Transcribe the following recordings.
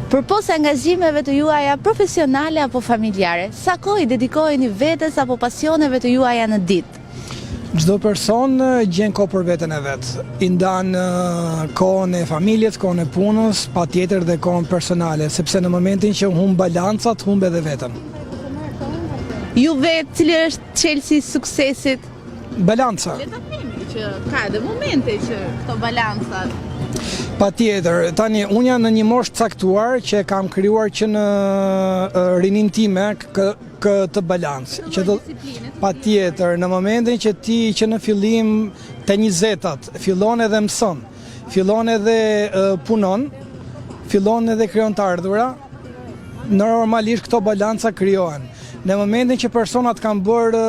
Përpos angazhimeve të juaja profesionale apo familjare, sa kohë i dedikoheni vetes apo pasioneve të juaja në ditë? Çdo person gjen kohë për veten e vet. I ndan kohën e familjes, kohën e punës, patjetër dhe kohën personale, sepse në momentin që humb balancat, humb edhe veten. Ju vetë, cili është çelësi i suksesit? Balanca. Le ta themi që ka edhe momente që këto balancat. Patjetër, tani unë jam në një moshë caktuar që kam krijuar që në rinin time këtë balancë. Patjetër, në momentin që ti që në fillim të 20-at fillon edhe mëson, fillon edhe punon, fillon edhe krijon të ardhura, normalisht këto balanca krijohen. Në momentin që personat kanë bërë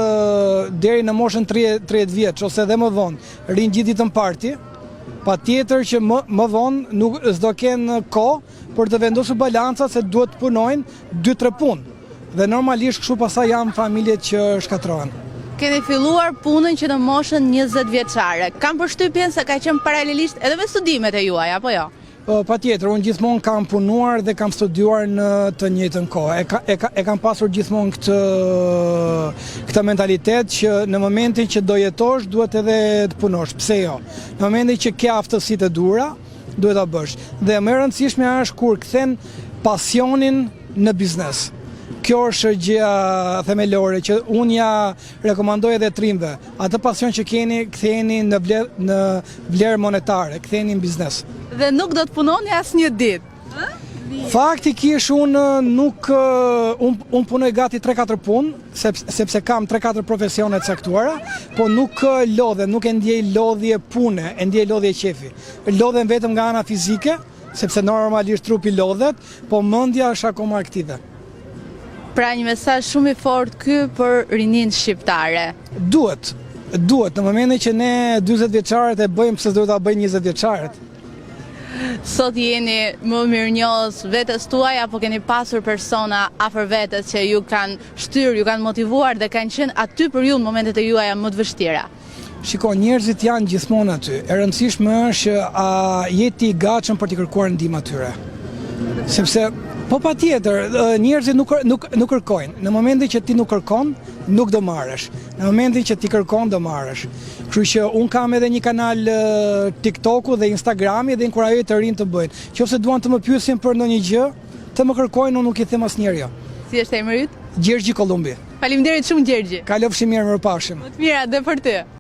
deri në moshën 30 vjeç ose edhe më vonë, rinë gjithë ditën parti, patjetër që më vonë nuk s'do kenë kohë për të vendosur balanca se duhet të punojnë 2-3 punë. Dhe normalisht kështu pastaj janë familjet që shkatërrohen. Keni filluar punën që në moshën 20 vjeçare. Kam përshtypjen se ka qenë paralelisht edhe me studimet e juaja, apo jo? Patjetër, unë gjithmonë kam punuar dhe kam studiuar në të njëjtën kohë. E kam pasur gjithmonë këtë mentalitet që në momentin që do jetosh, duhet edhe të punosh. Pse jo? Në momentin që ke aftësitë e duhura, duhet ta bësh. Dhe më e rëndësishme është kur kthen pasionin në biznes. Kjo është gjëja themelore që unë ja rekomandoj edhe trimve. Atë pasion që keni, ktheni në vlerë monetare, ktheni në biznes. Dhe nuk do të punoni asnjë ditë. Faktikisht unë punoj gati 3-4 punë, sepse kam 3-4 profesione të caktuara, po nuk lodhem, nuk e ndjej lodhje pune, e ndjej lodhje qefi. Lodhem vetëm nga ana fizike, sepse normalisht trupi lodhet, po mendja është akoma aktive. Pra një mesazh shumë i fortë ky për rinin shqiptare. Duhet, në momentin që ne 40 vjeçarët e bëjmë, pse duhet ta bëjnë 20 vjeçarët? Sot jeni më mirënjohës vetes tuaj apo keni pasur persona afër vetes që ju kanë shtyrë, ju kanë motivuar dhe kanë qenë aty për ju në momentet e juaja më të vështira? Shiko, njerëzit janë gjithmonë aty. E rëndësishme është a jeti i gatshëm për t'i kërkuar ndihmë atyre. Sepse po patjetër, njerëzit nuk kërkojnë. Në momentin që ti nuk kërkon, nuk do marrësh. Në momentin që ti kërkon, do marrësh. Kështu që un kam edhe një kanal TikToku dhe Instagrami dhe inkurajoj të rinë të bëjnë. Nëse duan të më pyesin për ndonjë gjë, të më kërkojnë, unë nuk i them asnjëri jo. Si është emri yt? Gjergji Kollumbi. Faleminderit shumë Gjergji. Kalofshi mirë, mirupafshim. Më të mira dhe për ty.